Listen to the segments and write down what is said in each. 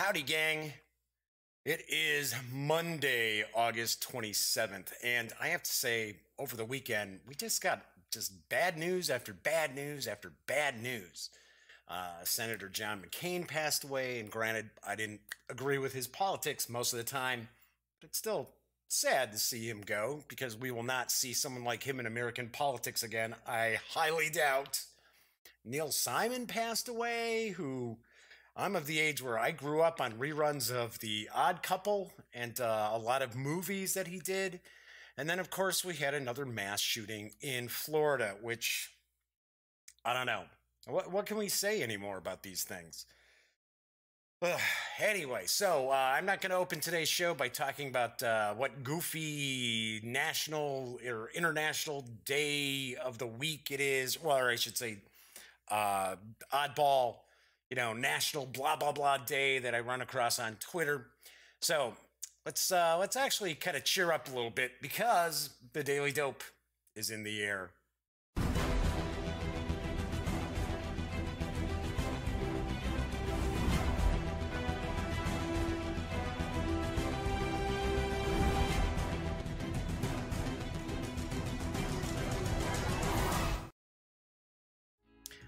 Howdy, gang. It is Monday, August 27th, and I have to say, over the weekend, we just got bad news after bad news after bad news. Senator John McCain passed away, and granted, I didn't agree with his politics most of the time, but it's still sad to see him go, because we will not see someone like him in American politics again, I highly doubt. Neil Simon passed away, who... I'm of the age where I grew up on reruns of The Odd Couple and a lot of movies that he did. And then, of course, we had another mass shooting in Florida, which, I don't know. What can we say anymore about these things? Anyway, so I'm not going to open today's show by talking about what goofy national or international day of the week it is. Well, or I should say oddball, national blah, blah, blah day that I run across on Twitter. So let's actually kind of cheer up a little bit, because the Daily Dope is in the air.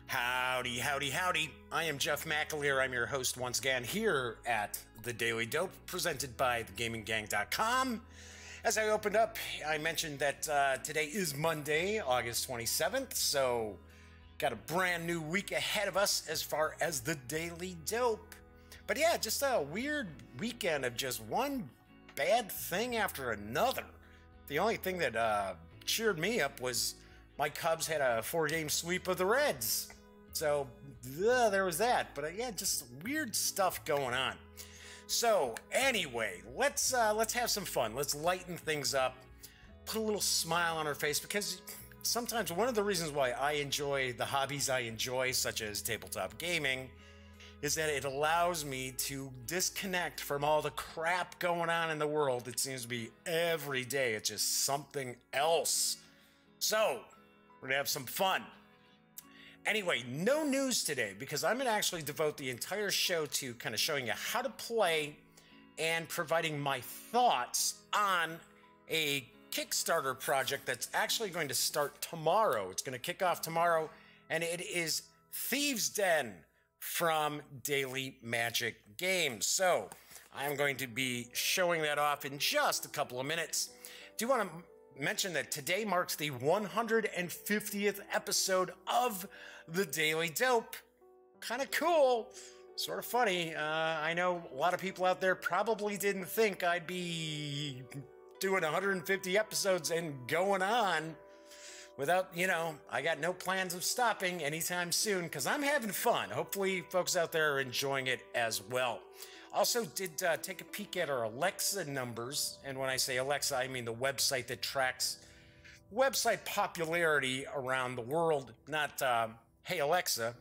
Howdy, howdy, howdy. I am Jeff McAleer. I'm your host once again here at The Daily Dope, presented by thegaminggang.com. As I opened up, I mentioned that today is Monday, August 27th, so got a brand new week ahead of us as far as The Daily Dope. But yeah, just a weird weekend of just one bad thing after another. The only thing that cheered me up was my Cubs had a 4-game sweep of the Reds. So there was that, but yeah, just weird stuff going on. So anyway, let's have some fun. Let's lighten things up, put a little smile on our face, because sometimes one of the reasons why I enjoy the hobbies I enjoy, such as tabletop gaming, is that it allows me to disconnect from all the crap going on in the world. It seems to be every day. It's just something else. So we're gonna have some fun. Anyway, no news today, because I'm going to actually devote the entire show to kind of showing you how to play and providing my thoughts on a Kickstarter project that's actually going to start tomorrow. It's going to kick off tomorrow, and it is Thieves Den from Daily Magic Games. So I'm going to be showing that off in just a couple of minutes. Do you want to mention that today marks the 150th episode of The Daily Dope? Kind of cool, sort of funny. I know a lot of people out there probably didn't think I'd be doing 150 episodes and going on without, I got no plans of stopping anytime soon, because I'm having fun. Hopefully folks out there are enjoying it as well. Also did take a peek at our Alexa numbers, and when I say Alexa, I mean the website that tracks website popularity around the world, not Hey Alexa.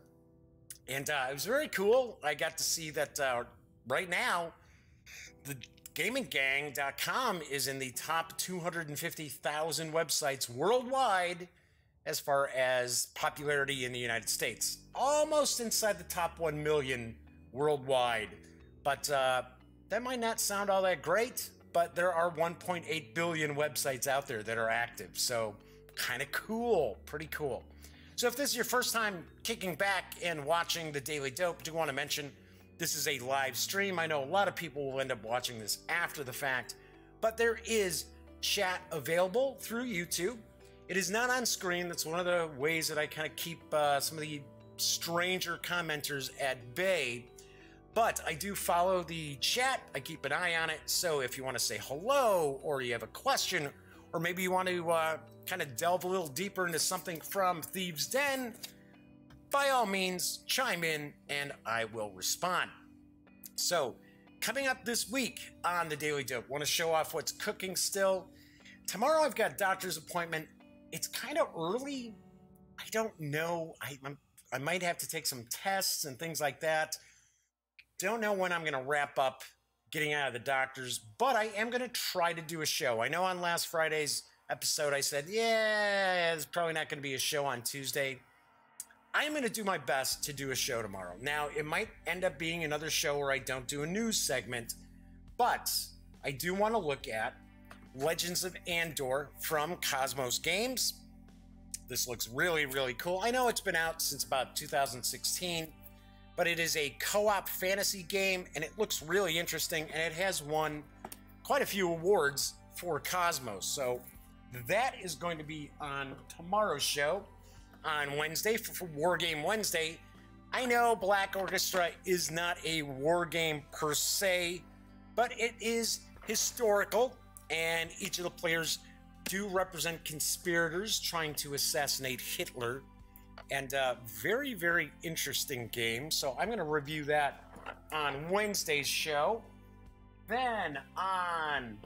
And it was very cool. I got to see that right now, the gaminggang.com is in the top 250,000 websites worldwide as far as popularity in the United States. Almost inside the top 1 million worldwide. But that might not sound all that great, but there are 1.8 billion websites out there that are active. So kind of cool, pretty cool. So if this is your first time kicking back and watching The Daily Dope, I do want to mention this is a live stream. I know a lot of people will end up watching this after the fact, but there is chat available through YouTube. It is not on screen. That's one of the ways that I kind of keep some of the stranger commenters at bay. But I do follow the chat. I keep an eye on it. So if you want to say hello, or you have a question, or maybe you want to kind of delve a little deeper into something from Thieves Den, by all means, chime in and I will respond. So coming up this week on The Daily Dope, want to show off what's cooking still. Tomorrow I've got a doctor's appointment. It's kind of early. I don't know. I might have to take some tests and things like that. Don't know when I'm going to wrap up getting out of the doctor's, but I am going to try to do a show. I know on last Friday's episode I said, yeah, there's probably not going to be a show on Tuesday. I'm going to do my best to do a show tomorrow. Now, it might end up being another show where I don't do a news segment, but I do want to look at Legends of Andor from Cosmos Games. This looks really, really cool. I know it's been out since about 2016, but it is a co-op fantasy game, and it looks really interesting, and it has won quite a few awards for Cosmos. So that is going to be on tomorrow's show on Wednesday for War Game Wednesday. I know Black Orchestra is not a war game per se, but it is historical, and each of the players do represent conspirators trying to assassinate Hitler, and very, very interesting game. So I'm going to review that on Wednesday's show. Then on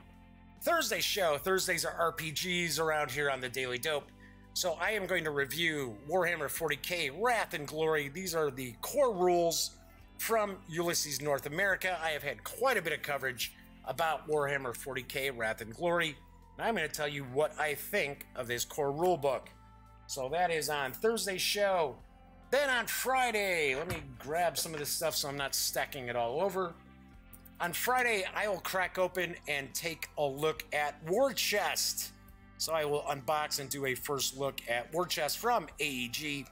Thursday's show, Thursdays are RPGs around here on the Daily Dope. So I am going to review Warhammer 40k, Wrath and Glory. These are the core rules from Ulysses North America. I have had quite a bit of coverage about Warhammer 40k, Wrath and Glory, and I'm going to tell you what I think of this core rulebook. So that is on Thursday's show. Then on Friday, let me grab some of this stuff so I'm not stacking it all over. On Friday, I will crack open and take a look at War Chest. So I will unbox and do a first look at War Chest from AEG.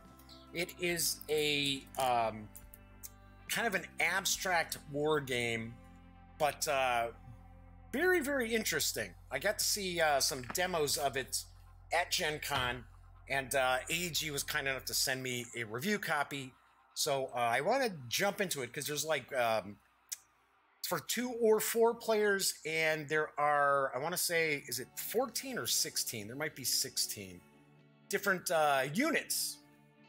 It is a kind of an abstract war game, but very, very interesting. I got to see some demos of it at Gen Con, and AEG was kind enough to send me a review copy. So I want to jump into it because there's like for 2 or 4 players, and there are, I want to say, is it 14 or 16? There might be 16 different units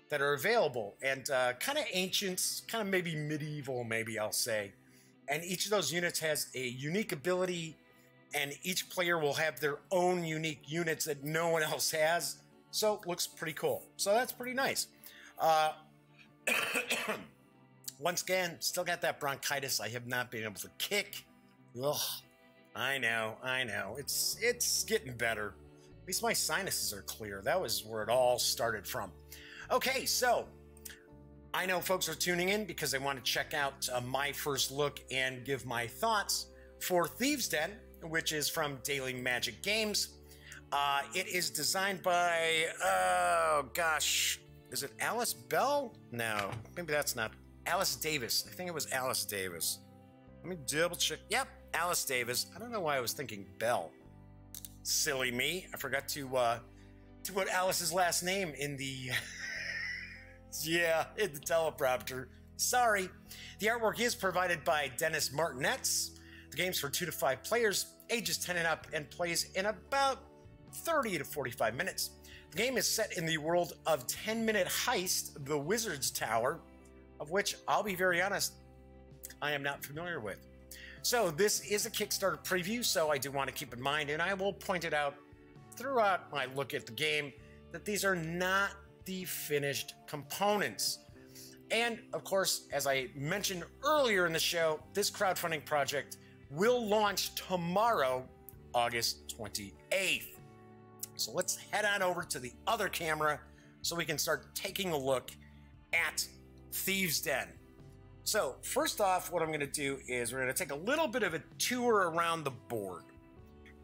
that are available, and kind of ancients, kind of maybe medieval, maybe I'll say. And each of those units has a unique ability, and each player will have their own unique units that no one else has. So it looks pretty cool. So that's pretty nice. Once again, still got that bronchitis. I have not been able to kick. Ugh, I know. It's getting better. At least my sinuses are clear. That was where it all started from. Okay, so I know folks are tuning in because they want to check out my first look and give my thoughts for Thieves Den, which is from Daily Magic Games. It is designed by, oh gosh, is it Alice Bell? No, maybe that's not. Alice Davis. I think it was Alice Davis. Let me double check. Yep, Alice Davis. I don't know why I was thinking Bell. Silly me. I forgot to put Alice's last name in the in the teleprompter. Sorry. The artwork is provided by Dennis Martinez. The game's for 2 to 5 players, ages 10 and up, and plays in about 30 to 45 minutes. The game is set in the world of 10-minute Heist, the Wizard's Tower, of which, I'll be very honest, I am not familiar with. So this is a Kickstarter preview, so I do want to keep in mind, and I will point it out throughout my look at the game, that these are not the finished components. And, of course, as I mentioned earlier in the show, this crowdfunding project will launch tomorrow, August 28th. So let's head on over to the other camera so we can start taking a look at Thieves Den. So first off, what I'm going to do is we're going to take a little bit of a tour around the board.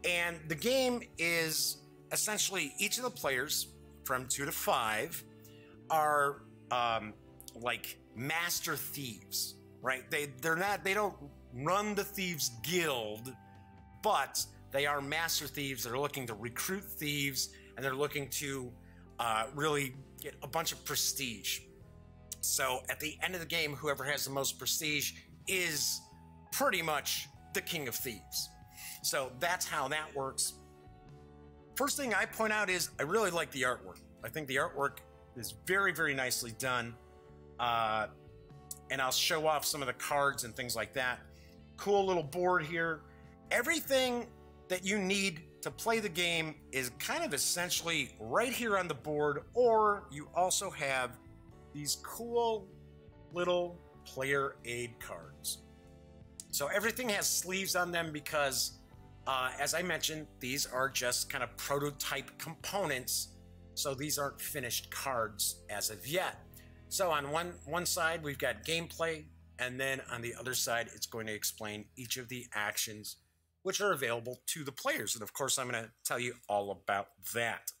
And the game is essentially each of the players from 2 to 5 are like master thieves, right? They don't run the Thieves Guild, but they are master thieves. They're looking to recruit thieves, and they're looking to really get a bunch of prestige. So at the end of the game, whoever has the most prestige is pretty much the king of thieves. So that's how that works. First thing I point out is I really like the artwork. I think the artwork is very, very nicely done. And I'll show off some of the cards and things like that. Cool little board here. Everything that you need to play the game is kind of essentially right here on the board, or you also have these cool little player aid cards. So everything has sleeves on them because, as I mentioned, these are just kind of prototype components. So these aren't finished cards as of yet. So on one side, we've got gameplay, and then on the other side, it's going to explain each of the actions which are available to the players. And of course, I'm going to tell you all about that.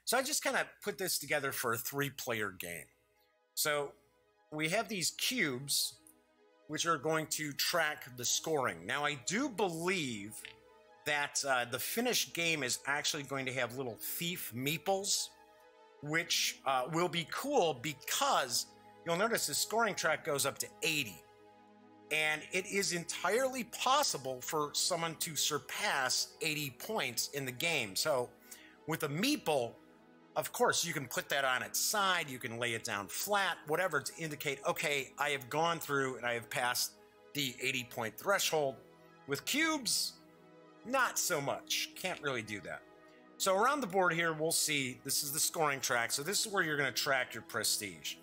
So I just kind of put this together for a 3-player game. So we have these cubes, which are going to track the scoring. Now, I do believe that the finished game is actually going to have little thief meeples, which will be cool because you'll notice the scoring track goes up to 80. And it is entirely possible for someone to surpass 80 points in the game. So with a meeple, of course, you can put that on its side, you can lay it down flat, whatever, to indicate, okay, I have gone through and I have passed the 80-point threshold. With cubes, not so much. Can't really do that. So around the board here, we'll see, this is the scoring track. So this is where you're going to track your prestige.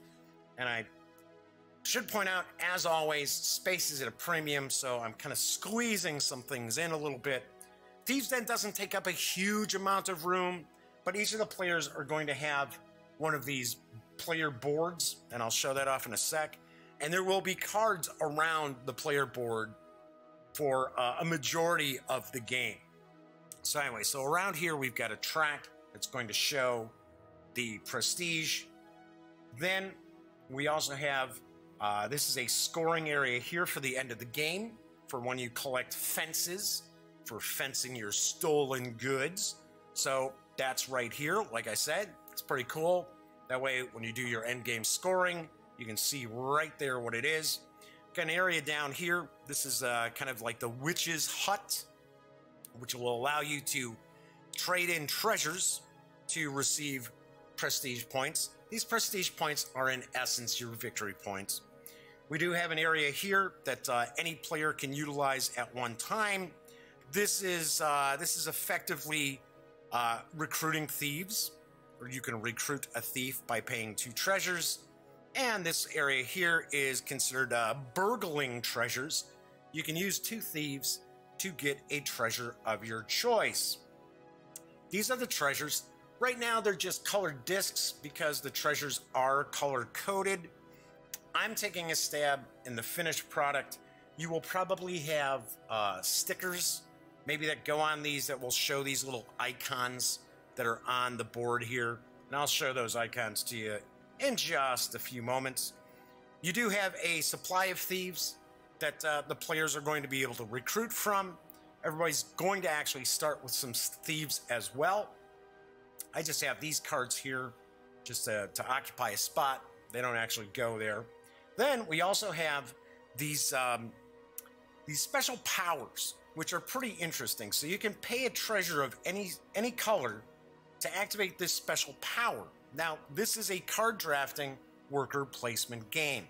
And I should point out, as always, space is at a premium, so I'm kind of squeezing some things in a little bit. Thieves Den doesn't take up a huge amount of room, but each of the players are going to have one of these player boards, and I'll show that off in a sec. And there will be cards around the player board for a majority of the game. So anyway, so around here we've got a track that's going to show the prestige. Then we also have, this is a scoring area here for the end of the game, for when you collect fences, for fencing your stolen goods. So that's right here. Like I said, it's pretty cool. That way, when you do your end game scoring, you can see right there what it is. Got an area down here. This is kind of like the witch's hut, which will allow you to trade in treasures to receive prestige points. These prestige points are in essence your victory points. We do have an area here that any player can utilize at one time. This is effectively recruiting thieves, or you can recruit a thief by paying 2 treasures. And this area here is considered burgling treasures. You can use 2 thieves to get a treasure of your choice. These are the treasures. Right now, they're just colored discs because the treasures are color-coded. I'm taking a stab in the finished product. You will probably have stickers, maybe that go on these, that will show these little icons that are on the board here. And I'll show those icons to you in just a few moments. You do have a supply of thieves that the players are going to be able to recruit from. Everybody's going to actually start with some thieves as well. I just have these cards here just to occupy a spot. They don't actually go there. Then we also have these special powers, which are pretty interesting. So you can pay a treasure of any color to activate this special power. Now, this is a card drafting worker placement game.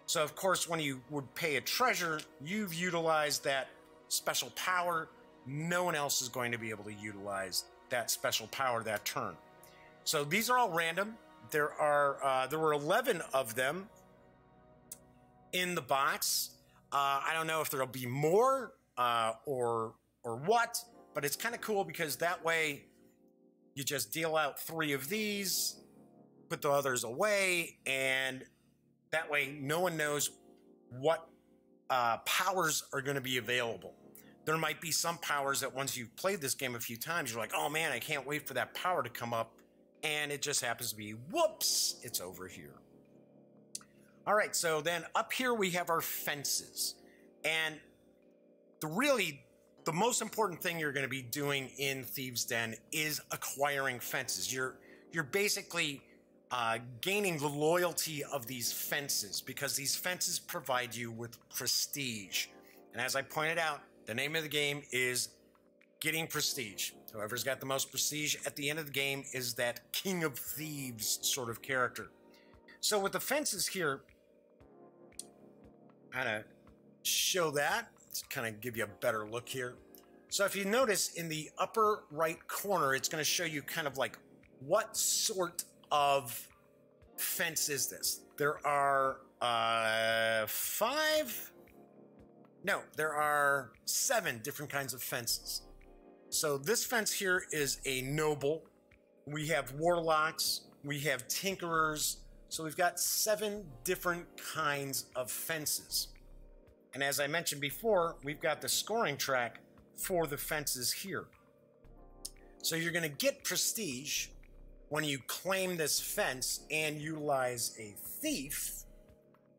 So, of course, when you would pay a treasure, you've utilized that special power. No one else is going to be able to utilize that special power that turn. So these are all random. There were 11 of them in the box. I don't know if there'll be more or what, but it's kind of cool because that way you just deal out 3 of these, put the others away, and that way no one knows what powers are going to be available. There might be some powers that once you've played this game a few times, you're like, oh man, I can't wait for that power to come up. And it just happens to be, whoops, it's over here. All right, so then up here we have our fences. And the most important thing you're going to be doing in Thieves Den is acquiring fences. You're basically gaining the loyalty of these fences because these fences provide you with prestige. And as I pointed out, the name of the game is getting prestige. Whoever's got the most prestige at the end of the game is that King of Thieves sort of character. So with the fences here, I'm going to show that to kind of give you a better look here. So if you notice in the upper right corner, it's going to show you kind of like what sort of fence is this. There are 7 different kinds of fences. So this fence here is a noble. We have warlocks. We have tinkerers, So we've got 7 different kinds of fences. And as I mentioned before, we've got the scoring track for the fences here. So you're going to get prestige when you claim this fence and utilize a thief.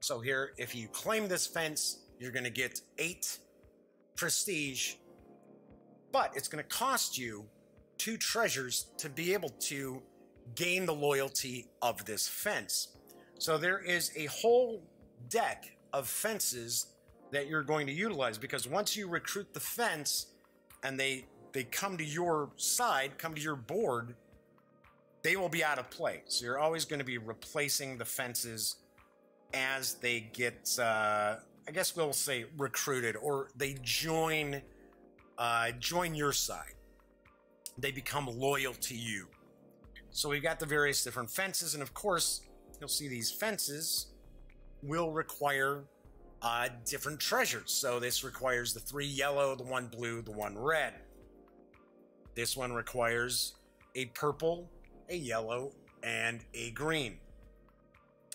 So here, if you claim this fence, you're going to get 8 prestige, but it's going to cost you 2 treasures to be able to gain the loyalty of this fence. So there is a whole deck of fences that you're going to utilize, because once you recruit the fence and they come to your side, come to your board, they will be out of play. So you're always going to be replacing the fences as they get, I guess we'll say, recruited, or they join your side. They become loyal to you. So we've got the various different fences, and of course, you'll see these fences will require different treasures. So this requires the 3 yellow, the 1 blue, the 1 red. This one requires a purple, a yellow, and a green.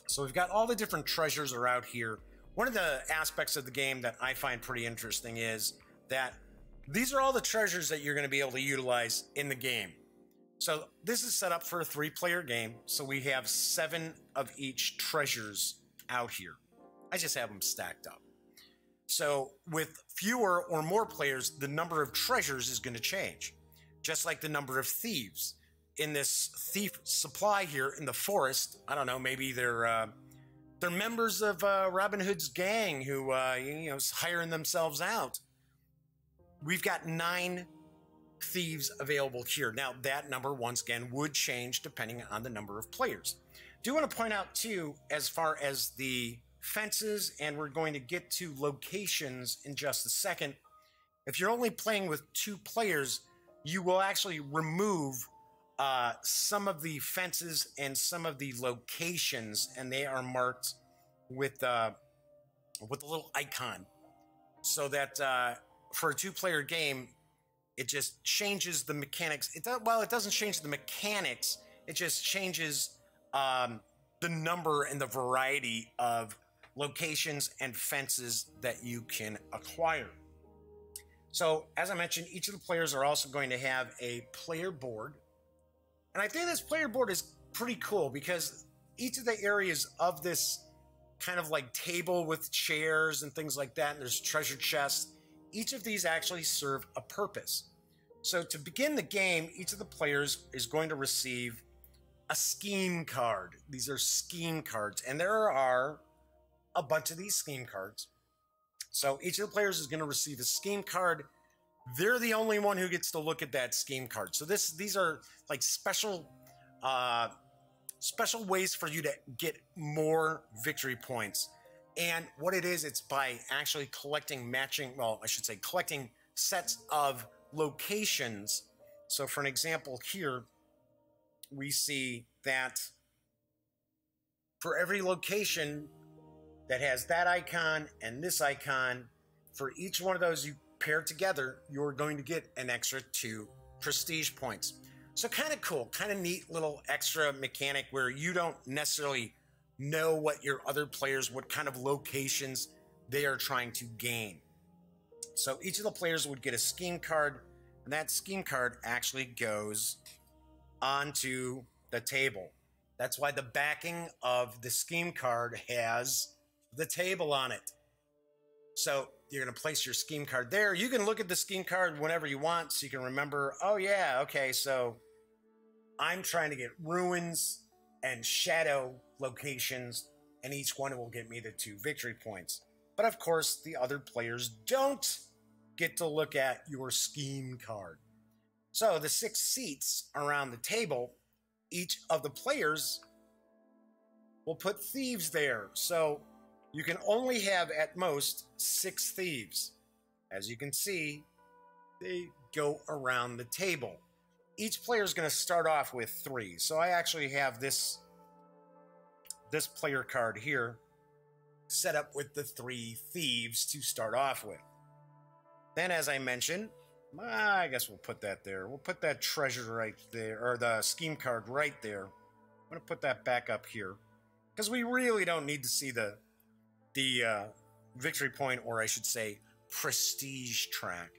So we've got all the different treasures are out here. One of the aspects of the game that I find pretty interesting is that these are all the treasures that you're going to be able to utilize in the game. So this is set up for a 3-player game. So we have 7 of each treasures out here. I just have them stacked up. So with fewer or more players, the number of treasures is going to change. Just like the number of thieves. In this thief supply here in the forest, I don't know, maybe they're members of Robin Hood's gang who is hiring themselves out. We've got 9 thieves available here. Now that number once again would change depending on the number of players. Do want to point out too, as far as the fences, and we're going to get to locations in just a second. If you're only playing with 2 players, you will actually remove some of the fences and some of the locations, and they are marked with a little icon, so that for a 2-player game, it just changes the mechanics. It doesn't change the mechanics. It just changes the number and the variety of locations and fences that you can acquire. So, as I mentioned, each of the players are also going to have a player board. And I think this player board is pretty cool because each of the areas of this kind of like table with chairs and things like that, and there's treasure chests, each of these actually serve a purpose. So to begin the game, each of the players is going to receive a scheme card. These are scheme cards, and there are a bunch of these scheme cards. So each of the players is going to receive a scheme card. They're the only one who gets to look at that scheme card. So these are like special ways for you to get more victory points. And what it is, it's by actually collecting collecting sets of locations. So for an example here, we see that for every location that has that icon and this icon, for each one of those you pair together, you're going to get an extra 2 prestige points. So kind of cool, kind of neat little extra mechanic where you don't necessarily know what kind of locations they are trying to gain. So each of the players would get a scheme card, and that scheme card actually goes onto the table. That's why the backing of the scheme card has the table on it. So you're going to place your scheme card there. You can look at the scheme card whenever you want, so you can remember, oh yeah, okay, so I'm trying to get ruins and shadow locations, and each one will get me the 2 victory points. But of course, the other players don't get to look at your scheme card. So the 6 seats around the table, each of the players will put thieves there. So you can only have at most 6 thieves. As you can see, they go around the table. Each player is going to start off with 3. So I actually have this player card here set up with the 3 thieves to start off with. Then, as I mentioned, I guess we'll put that there. We'll put that treasure right there, or the scheme card right there. I'm going to put that back up here. because we really don't need to see the victory point, or I should say prestige track.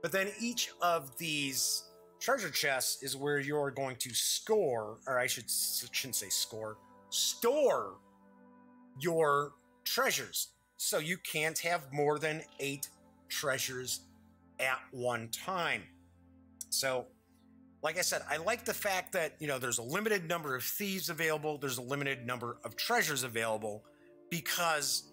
But then each of these treasure chests is where you're going to score, or I shouldn't say score, store your treasures. So you can't have more than 8 treasures at one time. So, like I said, I like the fact that, you know, there's a limited number of thieves available, there's a limited number of treasures available, because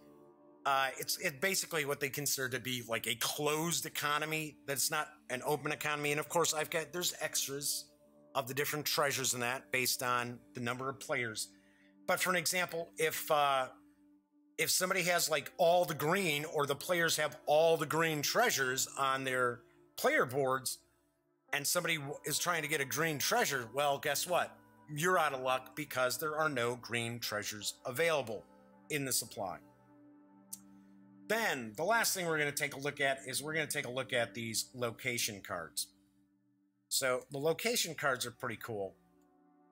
it's basically what they consider to be like a closed economy. That's not an open economy. And of course, there's extras of the different treasures in that based on the number of players. But for an example, if somebody has like all the green, or the players have all the green treasures on their player boards, and somebody is trying to get a green treasure, well, guess what? You're out of luck, because there are no green treasures available in the supply. Then the last thing we're going to take a look at is we're going to take a look at these location cards. So the location cards are pretty cool.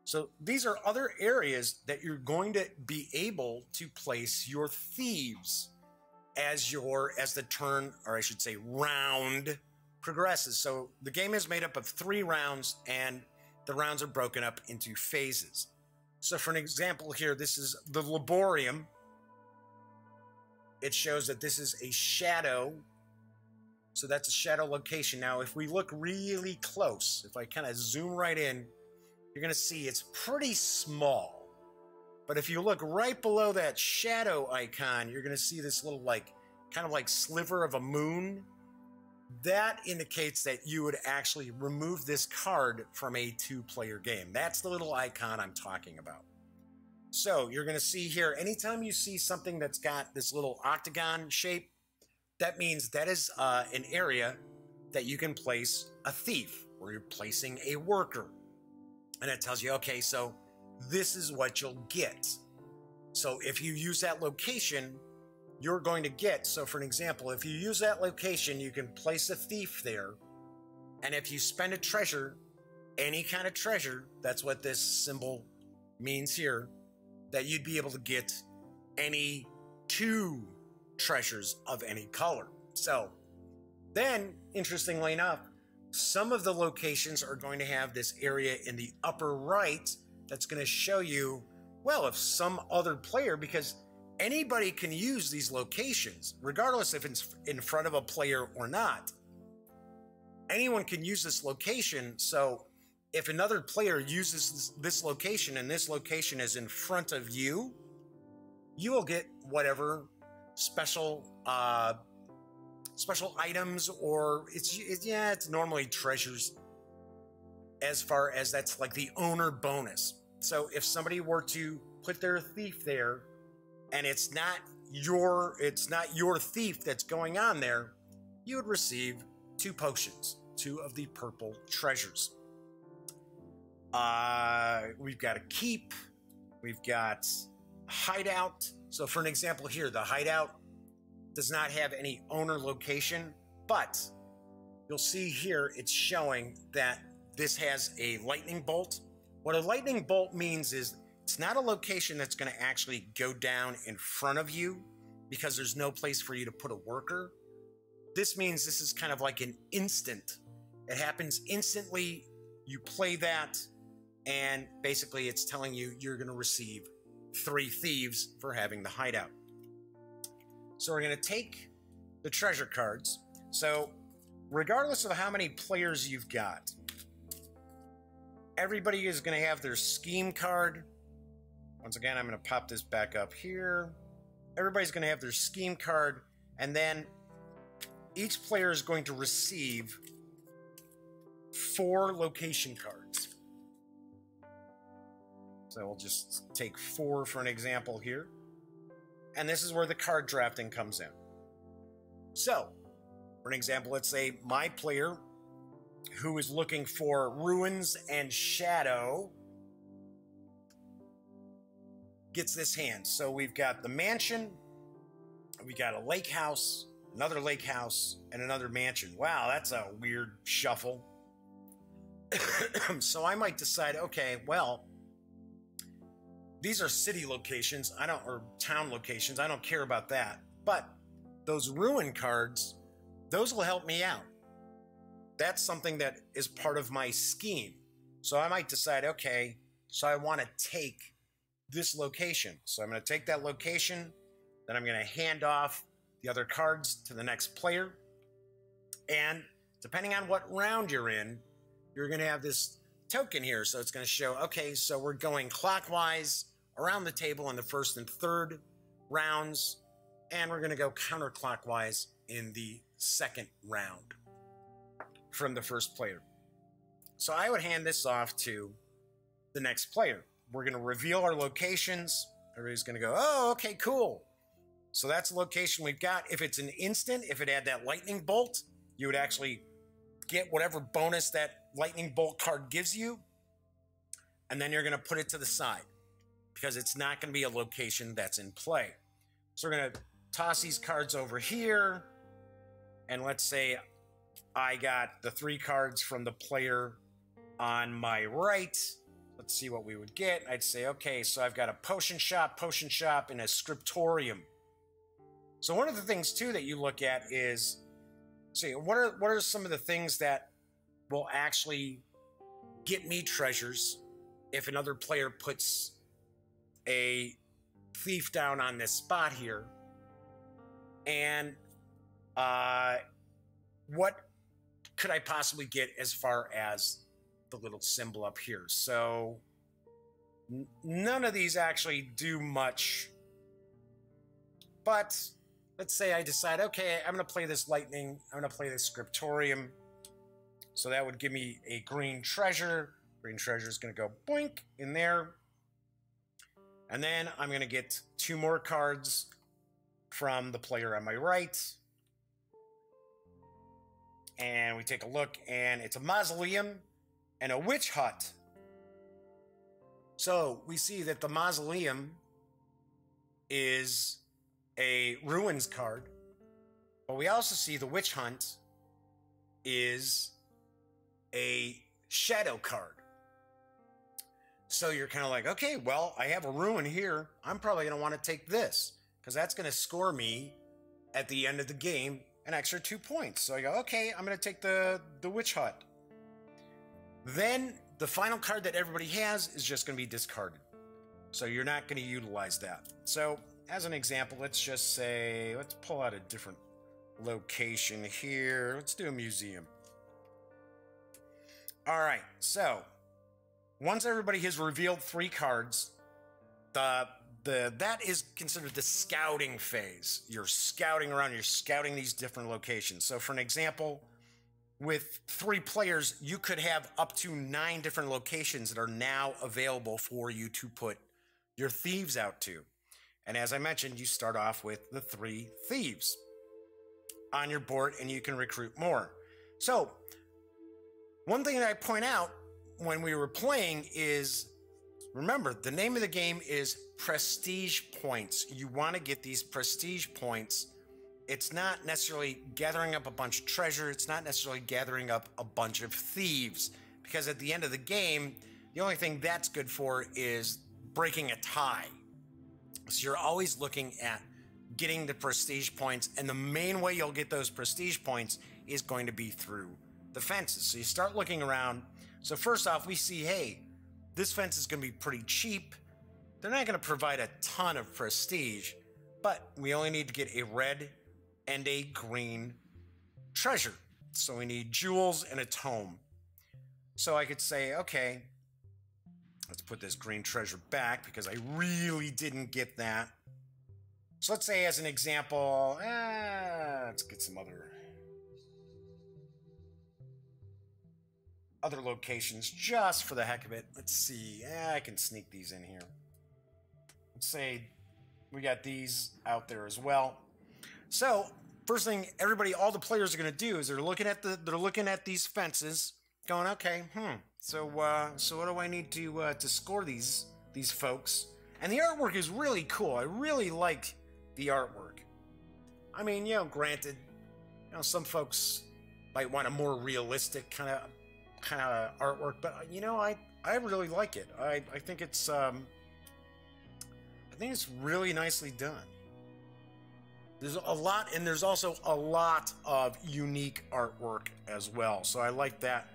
So these are other areas that you're going to be able to place your thieves as the turn, or I should say round, progresses. So the game is made up of 3 rounds, and the rounds are broken up into phases. So for an example here, this is the Laborium. It shows that this is a shadow. So that's a shadow location. Now, if we look really close, if I kind of zoom right in, you're going to see it's pretty small. But if you look right below that shadow icon, you're going to see this little kind of like sliver of a moon. That indicates that you would actually remove this card from a 2-player game. That's the little icon I'm talking about. So you're going to see here, anytime you see something that's got this little octagon shape, that means that is an area that you can place a thief, or you're placing a worker. And it tells you, okay, so this is what you'll get. So if you use that location, you're going to get, so for an example, if you use that location, you can place a thief there. And if you spend a treasure, any kind of treasure, that's what this symbol means here, that you'd be able to get any 2 treasures of any color. So then, interestingly enough, some of the locations are going to have this area in the upper right that's going to show you, well, if some other player, because anybody can use these locations, regardless if it's in front of a player or not. Anyone can use this location, so if another player uses this location, and this location is in front of you, you will get whatever special items, or it's normally treasures, as far as that's like the owner bonus. So if somebody were to put their thief there, and it's not your thief that's going on there, you would receive 2 potions, 2 of the purple treasures. We've got a keep, we've got hideout. So for an example here, the hideout does not have any owner location, but you'll see here it's showing that this has a lightning bolt. What a lightning bolt means is it's not a location that's going to actually go down in front of you, because there's no place for you to put a worker. This means this is kind of like an instant. It happens instantly. You play that, and basically it's telling you you're going to receive 3 thieves for having the hideout. So we're going to take the treasure cards. So regardless of how many players you've got, everybody is going to have their scheme card. Once again, I'm going to pop this back up here. Everybody's going to have their scheme card, and then each player is going to receive 4 location cards. So we'll just take 4 for an example here. And this is where the card drafting comes in. So, for an example, let's say my player, who is looking for ruins and shadow, gets this hand. So we've got the mansion, we got a lake house, another lake house, and another mansion. Wow, that's a weird shuffle. So I might decide, okay, well, these are city locations, or town locations, I don't care about that. But those ruin cards, those will help me out. That's something that is part of my scheme. So I might decide, okay, so I want to take this location. So I'm going to take that location, then I'm going to hand off the other cards to the next player. And depending on what round you're in, you're going to have this token here. So it's going to show, okay, so we're going clockwise around the table in the first and third rounds, and we're going to go counterclockwise in the second round from the first player. So I would hand this off to the next player. We're going to reveal our locations. Everybody's going to go, oh, okay, cool. So that's the location we've got. If it's an instant, if it had that lightning bolt, you would actually get whatever bonus that lightning bolt card gives you. And then you're going to put it to the side because it's not going to be a location that's in play. So we're going to toss these cards over here. And let's say I got the 3 cards from the player on my right. Let's see what we would get. I'd say, okay, so I've got a potion shop, and a scriptorium. So one of the things too that you look at is, see, what are some of the things that will actually get me treasures if another player puts a thief down on this spot here? And what could I possibly get as far as the little symbol up here? So none of these actually do much, but let's say I decide, okay, I'm going to play this lightning. I'm going to play this scriptorium. So that would give me a green treasure. Green treasure is going to go boink in there. And then I'm going to get 2 more cards from the player on my right. And we take a look, and it's a mausoleum and a witch hut. So we see that the mausoleum is a ruins card, but we also see the witch hunt is a shadow card. So you're kind of like, okay, well, I have a ruin here. I'm probably going to want to take this because that's going to score me at the end of the game an extra 2 points. So I go, okay, I'm going to take the witch hut. Then the final card that everybody has is just going to be discarded. So you're not going to utilize that. So as an example, let's just say, let's pull out a different location here. Let's do a museum. All right, so once everybody has revealed 3 cards, that is considered the scouting phase. You're scouting around, you're scouting these different locations. So for an example, with 3 players, you could have up to 9 different locations that are now available for you to put your thieves out to. And as I mentioned, you start off with the 3 thieves on your board, and you can recruit more. So one thing that I point out when we were playing is, remember, the name of the game is prestige points. You want to get these prestige points. It's not necessarily gathering up a bunch of treasure. It's not necessarily gathering up a bunch of thieves, because at the end of the game, the only thing that's good for is breaking a tie. So you're always looking at getting the prestige points, and the main way you'll get those prestige points is going to be through the fences. So you start looking around. So first off, we see, hey, this fence is going to be pretty cheap. They're not going to provide a ton of prestige, but we only need to get a red and a green treasure. So we need jewels and a tome. So I could say, okay, let's put this green treasure back because I really didn't get that. So let's say as an example, let's get some other locations just for the heck of it. Let's see. I can sneak these in here. Let's say we got these out there as well. So first thing all the players are going to do is they're looking at these fences, going, okay, so what do I need to score these folks? And the artwork is really cool. I really like the artwork. I mean, granted, some folks might want a more realistic kind of artwork, but I really like it. I think it's I think it's really nicely done. There's a lot, and there's also a lot of unique artwork as well. So I like that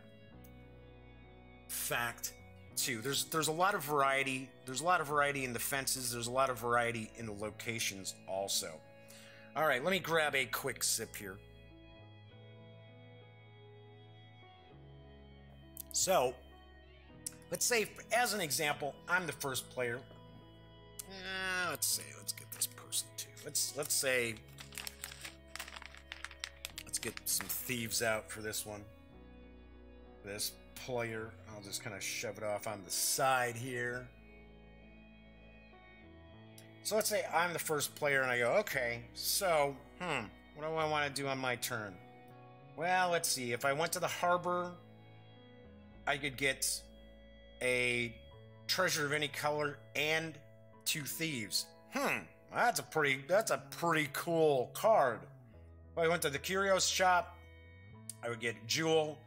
fact too. There's a lot of variety. There's a lot of variety in the fences. There's a lot of variety in the locations also. All right, let me grab a quick sip here. So, let's say, as an example, I'm the first player. Let's get this person too. Let's get some thieves out for this one. This player, I'll just kind of shove it off on the side here. So let's say I'm the first player and I go, okay, so, what do I want to do on my turn? Well, let's see. If I went to the harbor, I could get a treasure of any color and 2 thieves. That's a pretty cool card. If I went to the curios shop, I would get a jewel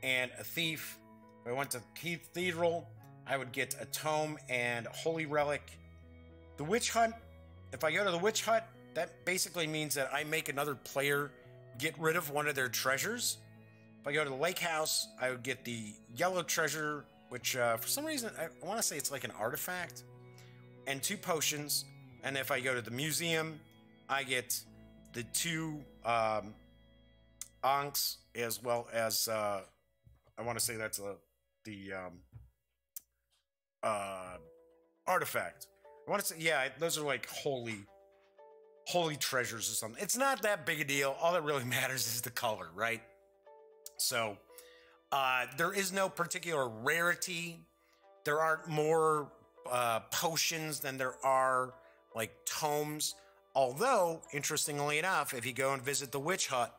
and a thief. If I went to Cathedral, I would get a tome and a holy relic. The witch hut, if I go to the witch hut, that basically means that I make another player get rid of one of their treasures. If I go to the lake house, I would get the yellow treasure, which for some reason, I want to say it's like an artifact, and 2 potions. And if I go to the museum, I get the 2 ankhs, as well as, I want to say that's the artifact. I want to say, yeah, those are like holy treasures or something. It's not that big a deal. All that really matters is the color, right? So, there is no particular rarity. There aren't more potions than there are like tomes. Although, interestingly enough, if you go and visit the witch hut,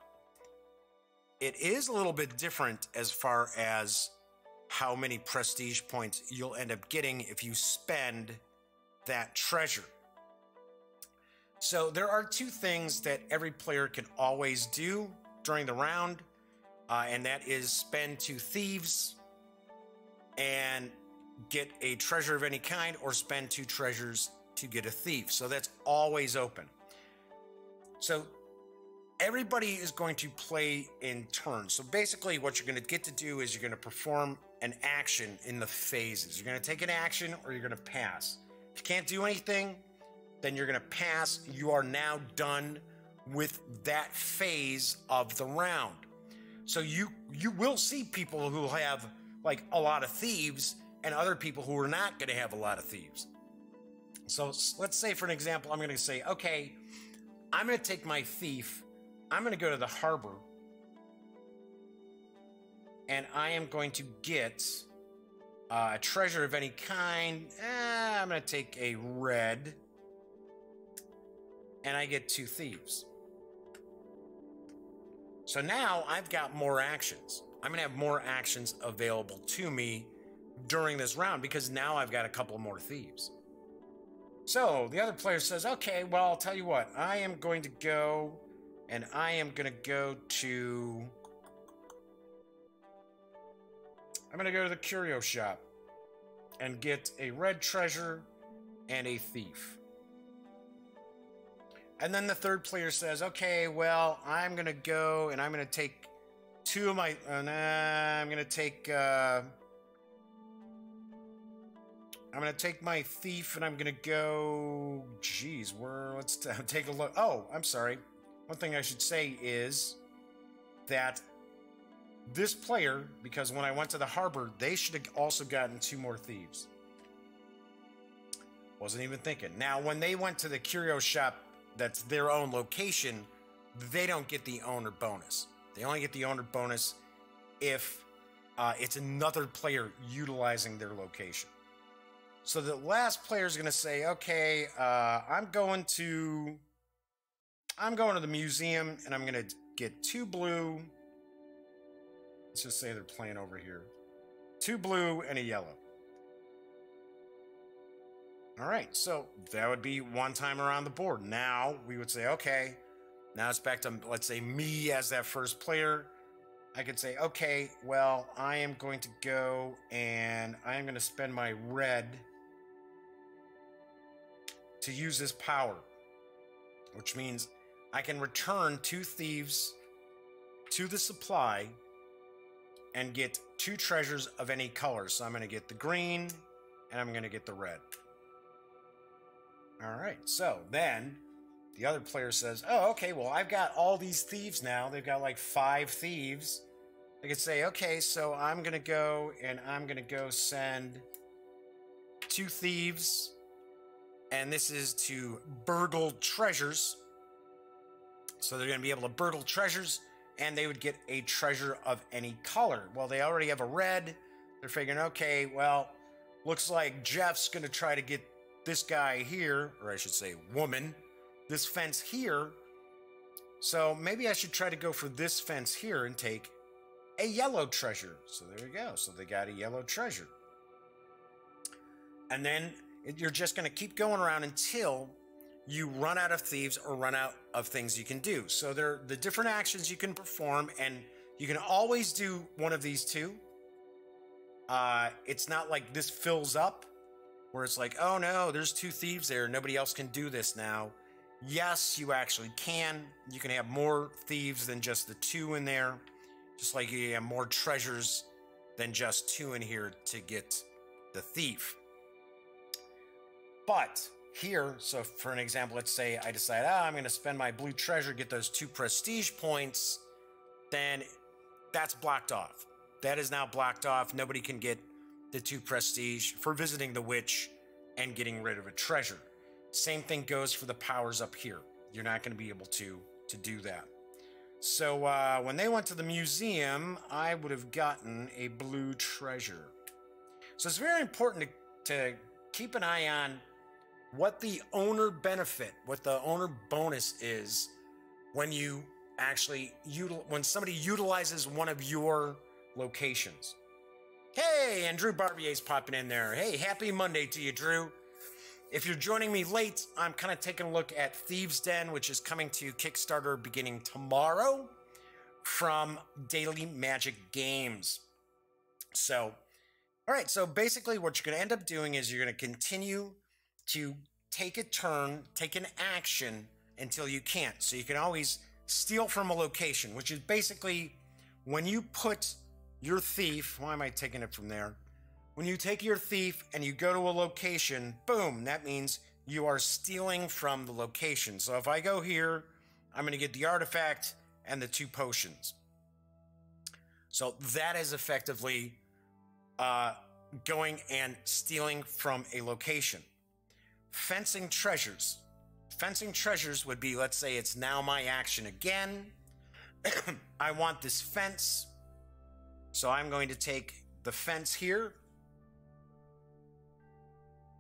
it is a little bit different as far as how many prestige points you'll end up getting if you spend that treasure. So there are 2 things that every player can always do during the round, and that is spend 2 thieves and get a treasure of any kind, or spend 2 treasures to get a thief. So that's always open. So everybody is going to play in turns. So basically what you're going to get to do is you're going to perform an action in the phases. You're going to take an action or you're going to pass. If you can't do anything, then you're going to pass. You are now done with that phase of the round. So you will see people who have like a lot of thieves and other people who are not going to have a lot of thieves. So let's say, for an example, I'm going to say, okay, I'm going to take my thief. I'm going to go to the harbor, and I am going to get a treasure of any kind. I'm going to take a red, and I get 2 thieves. So now I've got more actions. I'm going to have more actions available to me during this round because now I've got a couple more thieves. So the other player says, okay, well, I'll tell you what. I am going to go, and I am going to go to... I'm going to go to the curio shop and get a red treasure and a thief. And then the third player says, okay, well, I'm going to go and I'm going to take 2 of my... I'm going to take... I'm going to take my thief and I'm going to go... Geez, let's take a look. Oh, I'm sorry. One thing I should say is that this player, because when I went to the harbor, they should have also gotten 2 more thieves. Wasn't even thinking. Now, when they went to the curio shop, that's their own location, they don't get the owner bonus. They only get the owner bonus if it's another player utilizing their location. So the last player is going to say, okay, I'm going to the museum and I'm going to get 2 blue. Let's just say they're playing over here. 2 blue and a yellow. All right, so that would be 1 time around the board. Now we would say, okay, now it's back to, let's say, me as that first player. I could say, okay, well, I am going to go and I am going to spend my red to use this power, which means I can return 2 thieves to the supply and get 2 treasures of any color. So I'm going to get the green and I'm going to get the red. All right, so then the other player says, oh, okay, well, I've got all these thieves now. They've got like 5 thieves. I could say, okay, so I'm going to go and I'm going to go send 2 thieves. And this is to burgle treasures. So they're going to be able to burgle treasures, and they would get a treasure of any color. Well, they already have a red. They're figuring, okay, well, looks like Jeff's going to try to get this guy here, or I should say woman, this fence here. So maybe I should try to go for this fence here and take a yellow treasure. So there we go. So they got a yellow treasure. And then you're just going to keep going around until you run out of thieves or run out of things you can do. So there are the different actions you can perform, and you can always do one of these 2. It's not like this fills up where it's like, oh no, there's 2 thieves there. Nobody else can do this now. Yes, you actually can. You can have more thieves than just the 2 in there. Just like you have more treasures than just 2 in here to get the thief. But here, so for an example, let's say I decide, I'm going to spend my blue treasure, get those 2 prestige points, then that's blocked off. That is now blocked off. Nobody can get the 2 prestige for visiting the witch and getting rid of a treasure. Same thing goes for the powers up here. You're not going to be able to do that. So when they went to the museum, I would have gotten a blue treasure. So it's very important to keep an eye on what the owner benefit, what the owner bonus is when you actually, when somebody utilizes one of your locations. Hey, and Drew Barbier's popping in there. Hey, happy Monday to you, Drew. If you're joining me late, I'm kind of taking a look at Thieves Den, which is coming to Kickstarter beginning tomorrow from Daily Magic Games. So, all right, so basically what you're going to end up doing is you're going to continue to take a turn, take an action until you can't. So you can always steal from a location, which is basically when you put your thief, why am I taking it from there? When you take your thief and you go to a location, boom, that means you are stealing from the location. So if I go here, I'm going to get the artifact and the 2 potions. So that is effectively going and stealing from a location. Fencing treasures. Fencing treasures would be, let's say it's now my action again. I want this fence. So I'm going to take the fence here.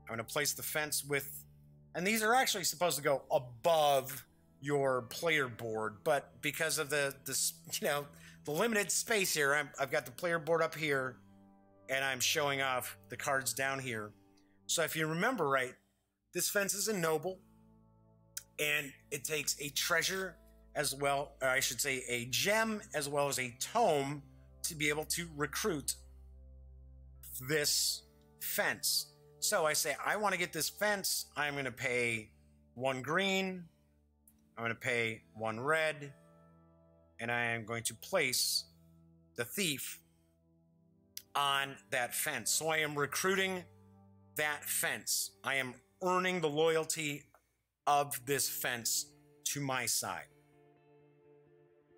I'm going to place the fence with, and these are actually supposed to go above your player board, but because of the limited space here, I've got the player board up here, and I'm showing off the cards down here. So if you remember right, this fence is a noble, and it takes a treasure as well, or I should say a gem as well as a tome to be able to recruit this fence. So I say, I want to get this fence. I'm going to pay 1 green. I'm going to pay 1 red. And I am going to place the thief on that fence. So I am recruiting that fence. I am earning the loyalty of this fence to my side.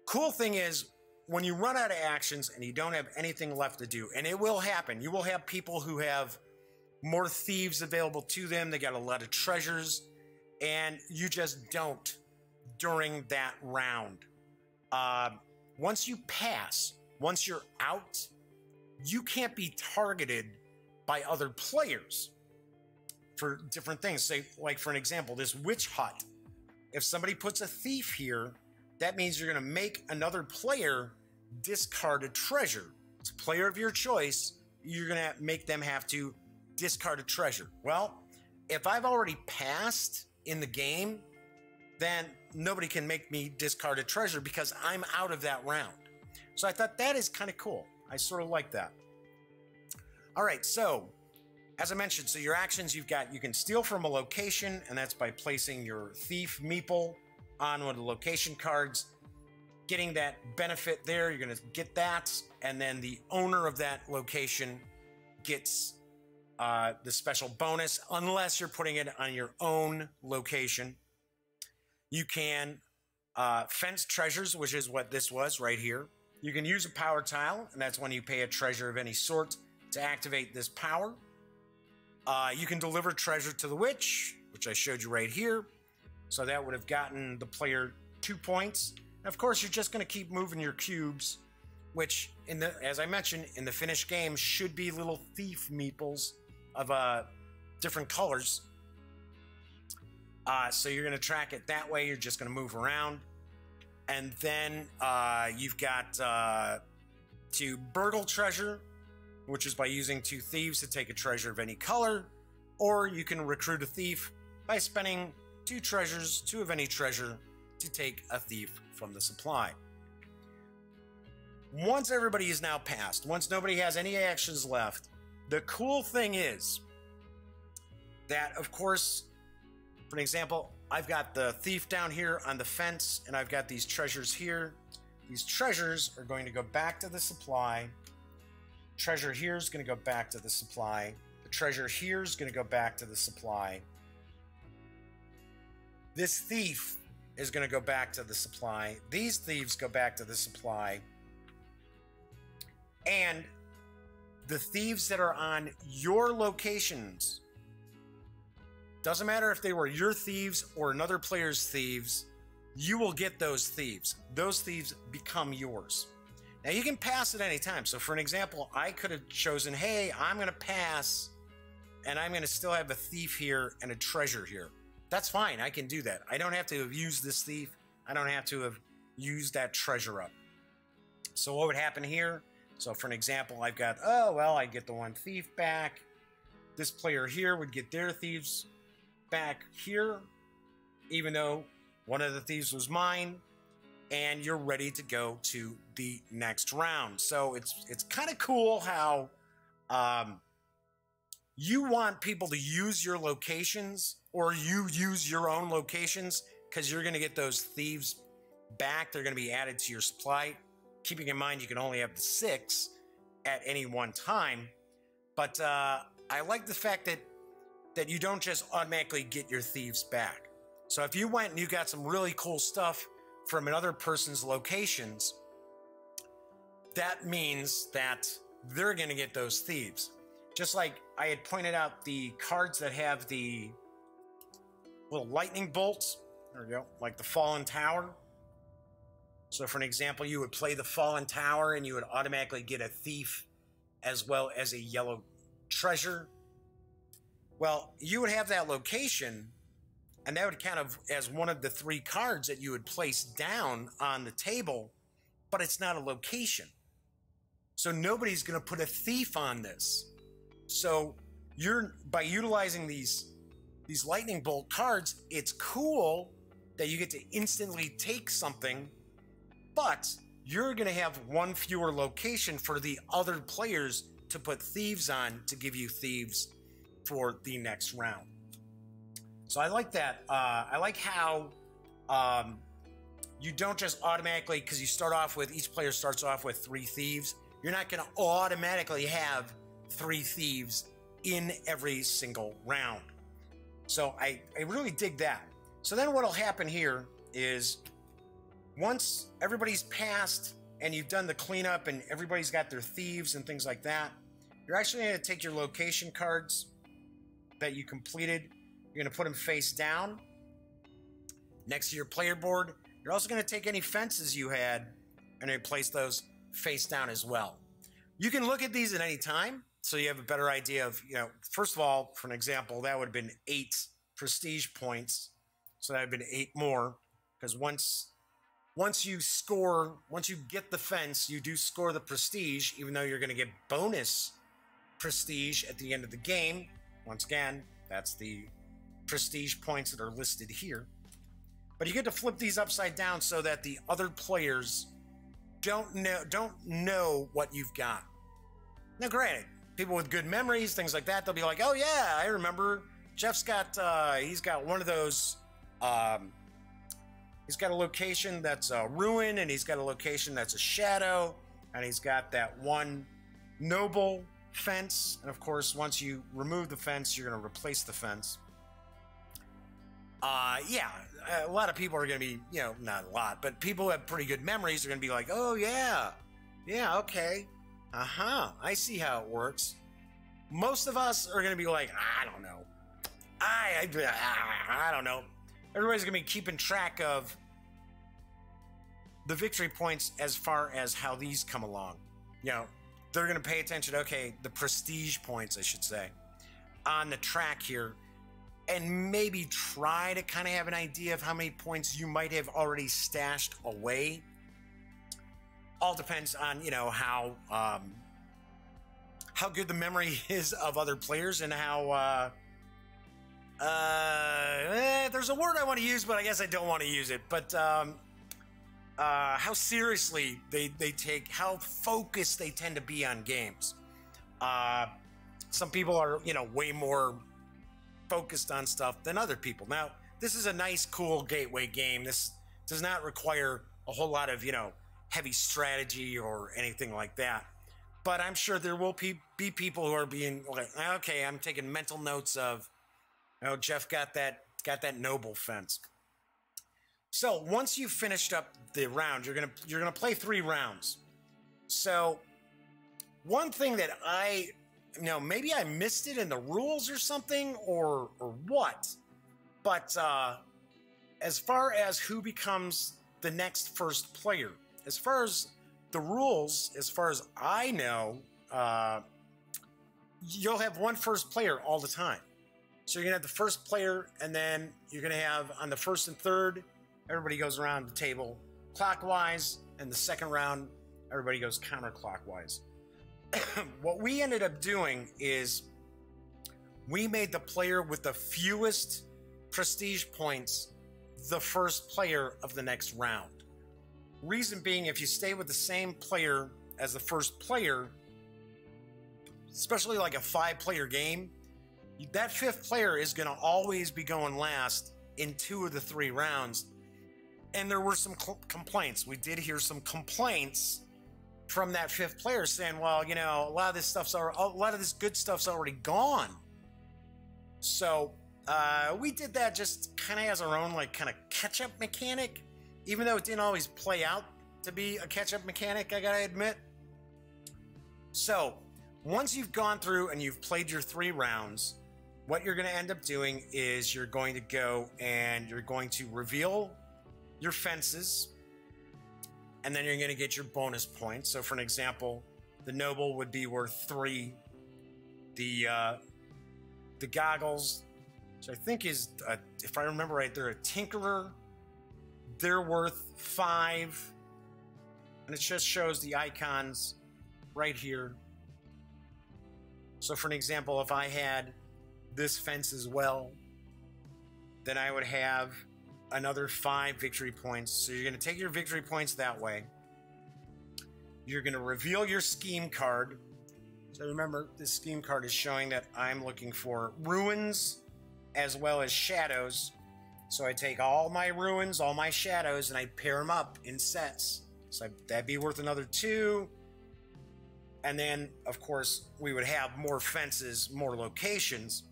Cool thing is, when you run out of actions and you don't have anything left to do, and it will happen, you will have people who have more thieves available to them. They got a lot of treasures, and you just don't during that round. Once you pass, once you're out, you can't be targeted by other players for different things. Say, like for an example, this witch hut. If somebody puts a thief here, that means you're going to make another player discard a treasure. It's a player of your choice. You're going to make them have to discard a treasure. Well, if I've already passed in the game, then nobody can make me discard a treasure because I'm out of that round. So I thought that is kind of cool. I sort of like that. All right, so as I mentioned, so your actions you can steal from a location, and that's by placing your thief meeple on one of the location cards, getting that benefit there. You're going to get that, and then the owner of that location gets the special bonus, unless you're putting it on your own location. You can fence treasures, which is what this was right here. You can use a power tile, and that's when you pay a treasure of any sort to activate this power. You can deliver treasure to the witch, which I showed you right here. So that would have gotten the player 2 points. And of course, you're just going to keep moving your cubes, which, as I mentioned, in the finished game should be little thief meeples of different colors. So you're going to track it that way. You're just going to move around. And then you've got to burgle treasure, which is by using 2 thieves to take a treasure of any color. Or you can recruit a thief by spending 2 treasures, 2 of any treasure, to take a thief from the supply. Once everybody is now passed, once nobody has any actions left, the cool thing is that, of course, for an example, I've got the thief down here on the fence, and I've got these treasures here. These treasures are going to go back to the supply. Treasure here is going to go back to the supply. The treasure here is going to go back to the supply. This thief is going to go back to the supply. These thieves go back to the supply. And the thieves that are on your locations, doesn't matter if they were your thieves or another player's thieves, you will get those thieves. Those thieves become yours. Now, you can pass at any time. So, for an example, I could have chosen, hey, I'm going to pass, and I'm going to still have a thief here and a treasure here. That's fine. I can do that. I don't have to have used this thief. I don't have to have used that treasure up. So what would happen here? So, for an example, I've got, oh, well, I get the 1 thief back. This player here would get their thieves back here, even though one of the thieves was mine. And you're ready to go to the next round. So it's kind of cool how you want people to use your locations, or you use your own locations, because you're going to get those thieves back. They're going to be added to your supply. Keeping in mind you can only have the 6 at any one time. But I like the fact that you don't just automatically get your thieves back. So if you went and you got some really cool stuff from another person's locations, that means that they're going to get those thieves. Just like I had pointed out, the cards that have the little lightning bolts, there we go, like the Fallen Tower. So for an example, you would play the Fallen Tower and you would automatically get a thief as well as a yellow treasure. Well, you would have that location, and that would count as one of the 3 cards that you would place down on the table, but it's not a location. So nobody's going to put a thief on this. So by utilizing these lightning bolt cards, it's cool that you get to instantly take something, but you're going to have 1 fewer location for the other players to put thieves on to give you thieves for the next round. So I like that. I like how you don't just automatically, because you start off with, each player starts off with 3 thieves. You're not going to automatically have 3 thieves in every single round. So I really dig that. So then what'll happen here is, once everybody's passed and you've done the cleanup and everybody's got their thieves and things like that, you're actually going to take your location cards that you completed. You're going to put them face down next to your player board. You're also going to take any fences you had and replace those face down as well. You can look at these at any time, so you have a better idea of, first of all, for an example, that would have been 8 prestige points. So that would have been 8 more, because once you get the fence, you do score the prestige, even though you're going to get bonus prestige at the end of the game. Once again, that's the prestige points that are listed here. But you get to flip these upside down so that the other players don't know what you've got. Now, granted, people with good memories, things like that, they'll be like, oh yeah, I remember Jeff's got, he's got one of those, he's got a location that's a ruin, and he's got a location that's a shadow, and he's got that one noble fence. And of course, once you remove the fence, you're going to replace the fence. Yeah, a lot of people are going to be, you know, not a lot, but people who have pretty good memories are going to be like, oh yeah, okay. I see how it works. Most of us are going to be like, I don't know. I don't know. Everybody's going to be keeping track of the victory points as far as how these come along. You know, they're going to pay attention to, okay, the prestige points, I should say, on the track here, and maybe try to kind of have an idea of how many points you might have already stashed away. All depends on, you know, how good the memory is of other players, and how there's a word I want to use, but I guess I don't want to use it. But how seriously they take, how focused they tend to be on games. Some people are, you know, way more focused on stuff than other people. Now, this is a nice, cool gateway game. This does not require a whole lot of, you know, heavy strategy or anything like that. But I'm sure there will be people who are being like, okay, I'm taking mental notes of, oh, Jeff got that noble fence. So once you've finished up the round, you're gonna play 3 rounds. So one thing that maybe I missed it in the rules or something, or what, but as far as who becomes the next first player, as far as the rules, as far as I know, you'll have one first player all the time. So you're gonna have the first player, and then you're gonna have on the first and third, everybody goes around the table clockwise, and the second round, everybody goes counterclockwise. What we ended up doing is we made the player with the fewest prestige points the first player of the next round. Reason being, if you stay with the same player as the first player, especially like a 5-player game, that 5th player is going to always be going last in 2 of the 3 rounds. And there were some complaints. We did hear some complaints from that 5th player saying, well, you know, a lot of this good stuff's already gone. So we did that just kind of as our own, like, kind of catch-up mechanic, even though it didn't always play out to be a catch-up mechanic, I gotta admit. So once you've gone through and you've played your 3 rounds, what you're going to end up doing is you're going to go and you're going to reveal your fences, and then you're going to get your bonus points. So for an example, the noble would be worth 3. The goggles, which I think is, if I remember right, they're a tinkerer. They're worth 5. And it just shows the icons right here. So for an example, if I had this fence as well, then I would have another 5 victory points. So you're going to take your victory points that way. You're going to reveal your scheme card. So remember, this scheme card is showing that I'm looking for ruins as well as shadows. So I take all my ruins, all my shadows, and I pair them up in sets. So that'd be worth another 2. And then, of course, we would have more fences, more locations.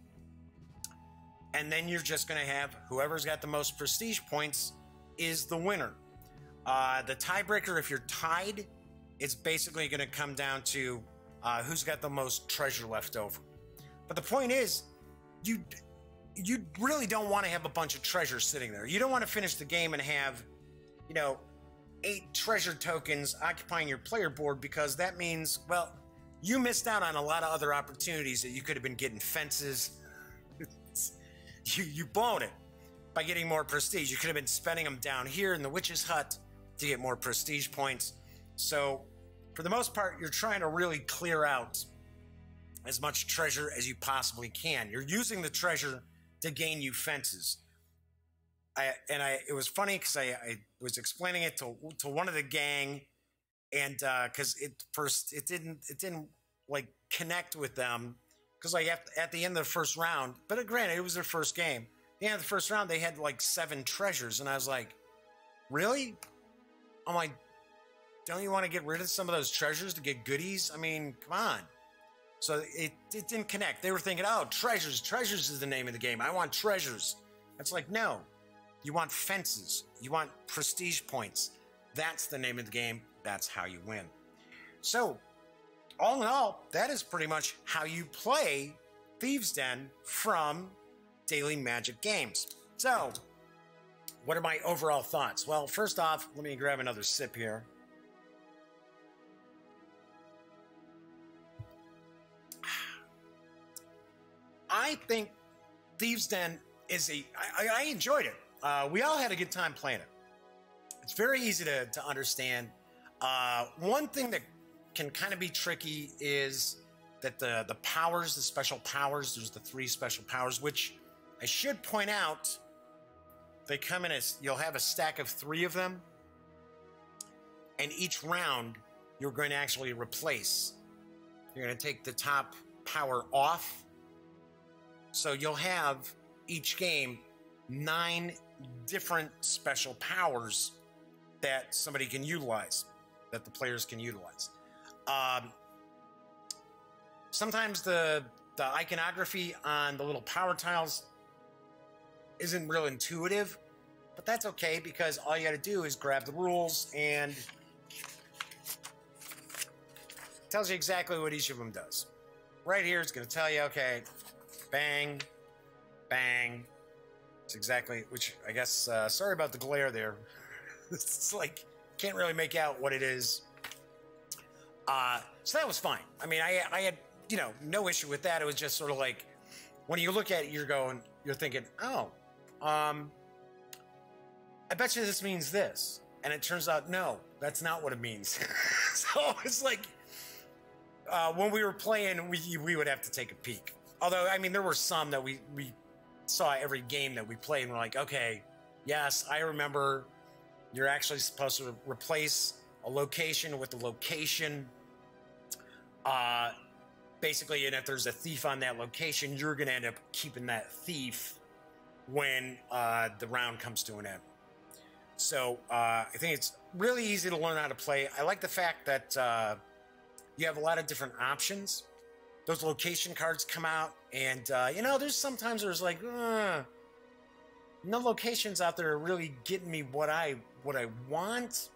And then you're just going to have whoever's got the most prestige points is the winner. The tiebreaker, if you're tied, it's basically going to come down to who's got the most treasure left over. But the point is, you really don't want to have a bunch of treasure sitting there. You don't want to finish the game and have, 8 treasure tokens occupying your player board, because that means, well, you missed out on a lot of other opportunities that you could have been getting fences. You blown it by getting more prestige. You could have been spending them down here in the witch's hut to get more prestige points. So for the most part, you're trying to really clear out as much treasure as you possibly can. You're using the treasure to gain you fences. It was funny because I was explaining it to one of the gang, and because it didn't like connect with them because like at the end of the first round, but granted it was their first game. At the end of the first round, they had like 7 treasures, and I was like, really? I'm like, don't you want to get rid of some of those treasures to get goodies? I mean, come on. So it didn't connect. They were thinking, oh, treasures. Treasures is the name of the game. I want treasures. It's like, no. You want fences. You want prestige points. That's the name of the game. That's how you win. So, all in all, that is pretty much how you play Thieves Den from Daily Magic Games. So, what are my overall thoughts? Well, first off, let me grab another sip here. I think Thieves Den is I enjoyed it. We all had a good time playing it. It's very easy to understand. One thing that can kind of be tricky is that the powers, the special powers, there's the 3 special powers, which I should point out, they come in as, you'll have a stack of 3 of them, and each round you're going to actually replace. You're going to take the top power off. So you'll have each game 9 different special powers that somebody can utilize, that the players can utilize. Sometimes the iconography on the little power tiles isn't real intuitive, but that's okay because all you got to do is grab the rules and it tells you exactly what each of them does. Right here, it's going to tell you, okay, bang, bang. It's exactly, which I guess, sorry about the glare there. It's like, can't really make out what it is. So that was fine. I mean, I had, you know, no issue with that. It was just sort of like, when you look at it, you're thinking, oh, I bet you this means this. And it turns out, no, that's not what it means. So it's like, when we were playing, we would have to take a peek. Although, I mean, there were some that we saw every game that we played and we're like, okay, yes, I remember you're actually supposed to replace a location with a location. Basically, and if there's a thief on that location, you're going to end up keeping that thief when the round comes to an end. So I think it's really easy to learn how to play. I like the fact that you have a lot of different options. Those location cards come out, and you know, there's like, no locations out there are really getting me what I want,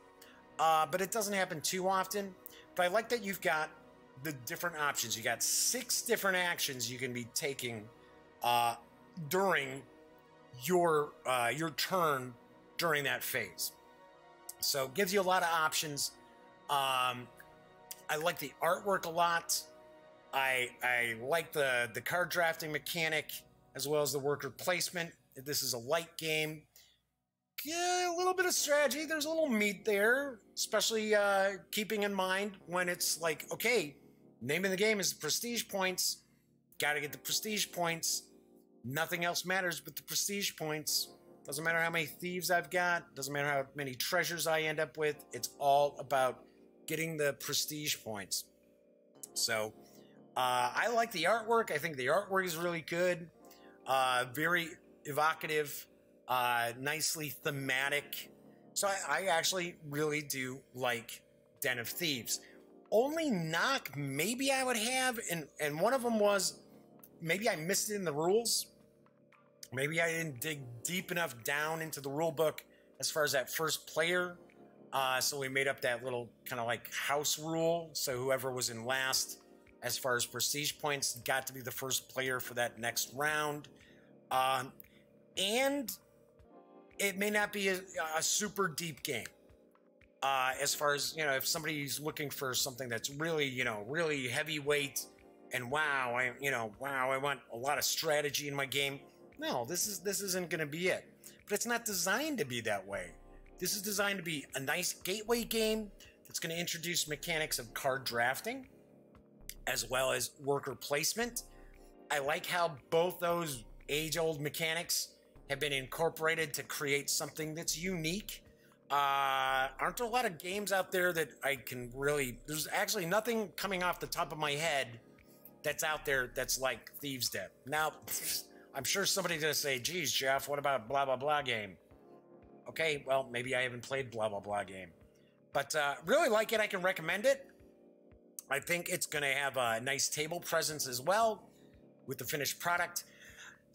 but it doesn't happen too often. But I like that you've got the different options. You got 6 different actions you can be taking during your turn during that phase. So it gives you a lot of options. I like the artwork a lot. I like the card drafting mechanic as well as the worker placement. This is a light game. Yeah, a little bit of strategy. There's a little meat there, especially keeping in mind when it's like, okay, name of the game is prestige points. Got to get the prestige points. Nothing else matters but the prestige points. Doesn't matter how many thieves I've got. Doesn't matter how many treasures I end up with. It's all about getting the prestige points. So I like the artwork. I think the artwork is really good. Very evocative, nicely thematic. So I actually really do like Den of Thieves. Only knock maybe I would have, and one of them was maybe I missed it in the rules. Maybe I didn't dig deep enough down into the rule book as far as that first player. So we made up that little kind of like house rule. So whoever was in last as far as prestige points got to be the first player for that next round. And it may not be a super deep game. As far as, you know, if somebody's looking for something that's really, you know, really heavyweight and wow, I want a lot of strategy in my game. No, this isn't going to be it. But it's not designed to be that way. This is designed to be a nice gateway game that's going to introduce mechanics of card drafting as well as worker placement. I like how both those age-old mechanics have been incorporated to create something that's unique. Aren't there a lot of games out there that I can really... There's actually nothing coming off the top of my head that's out there that's like Thieves Den. Now, I'm sure somebody's going to say, geez, Jeff, what about blah, blah, blah game? Okay, well, maybe I haven't played blah, blah, blah game. But really like it. I can recommend it. I think it's going to have a nice table presence as well with the finished product.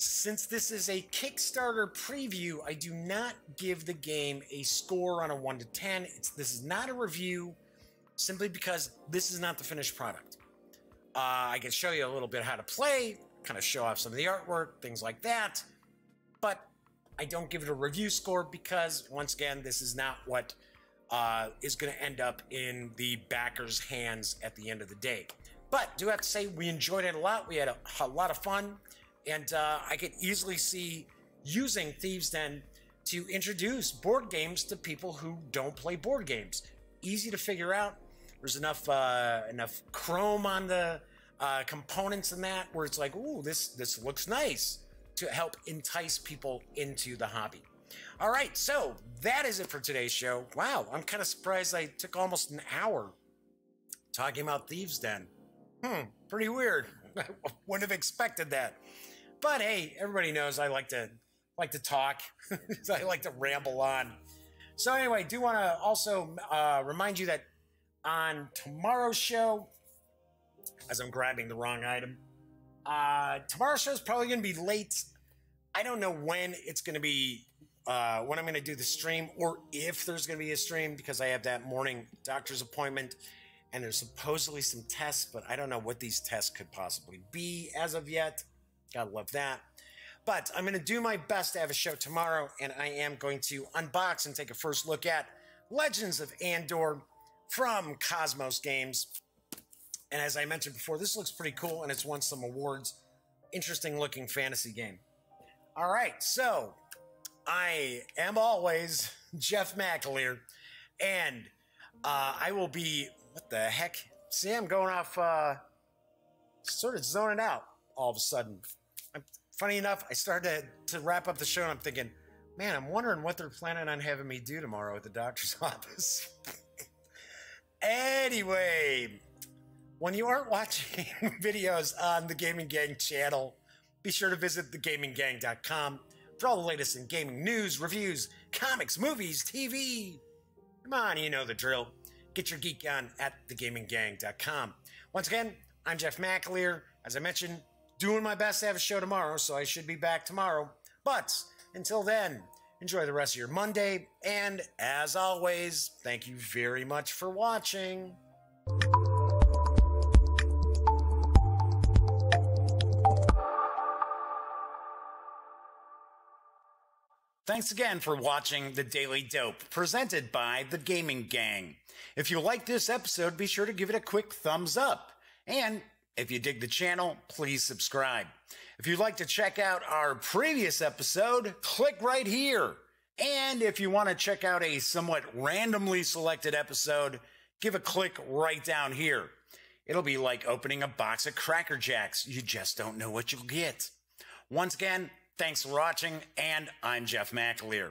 Since this is a Kickstarter preview, I do not give the game a score on a 1 to 10. This is not a review, simply because this is not the finished product. I can show you a little bit how to play, kind of show off some of the artwork, things like that. But I don't give it a review score because, once again, this is not what is going to end up in the backers' hands at the end of the day. But do have to say, we enjoyed it a lot. We had a lot of fun. And I could easily see using Thieves Den to introduce board games to people who don't play board games. Easy to figure out. There's enough chrome on the components in that where it's like, ooh, this looks nice, to help entice people into the hobby. All right, so that is it for today's show. Wow, I'm kind of surprised I took almost an hour talking about Thieves Den. Pretty weird. I wouldn't have expected that. But hey, everybody knows I like to talk. I like to ramble on. So anyway, do want to also remind you that on tomorrow's show, as I'm grabbing the wrong item, tomorrow's show is probably going to be late. I don't know when it's going to be, when I'm going to do the stream, or if there's going to be a stream, because I have that morning doctor's appointment, and there's supposedly some tests, but I don't know what these tests could possibly be as of yet. Gotta love that. But I'm going to do my best to have a show tomorrow, and I am going to unbox and take a first look at Legends of Andor from Cosmos Games. And as I mentioned before, this looks pretty cool, and it's won some awards. Interesting looking fantasy game. All right, so I am always Jeff McAleer, and I will be... What the heck? See, I'm going off, sort of zoning out all of a sudden. Funny enough, I started to wrap up the show and I'm thinking, man, I'm wondering what they're planning on having me do tomorrow at the doctor's office. Anyway, when you aren't watching videos on the Gaming Gang channel, be sure to visit thegaminggang.com for all the latest in gaming news, reviews, comics, movies, TV. Come on, you know the drill. Get your geek on at thegaminggang.com. Once again, I'm Jeff McAleer. As I mentioned, doing my best to have a show tomorrow, so I should be back tomorrow. But until then, enjoy the rest of your Monday. And as always, thank you very much for watching. Thanks again for watching The Daily Dope, presented by The Gaming Gang. If you like this episode, be sure to give it a quick thumbs up. And if you dig the channel, please subscribe. If you'd like to check out our previous episode, click right here. And if you want to check out a somewhat randomly selected episode, give a click right down here. It'll be like opening a box of Cracker Jacks. You just don't know what you'll get. Once again, thanks for watching, and I'm Jeff McAleer.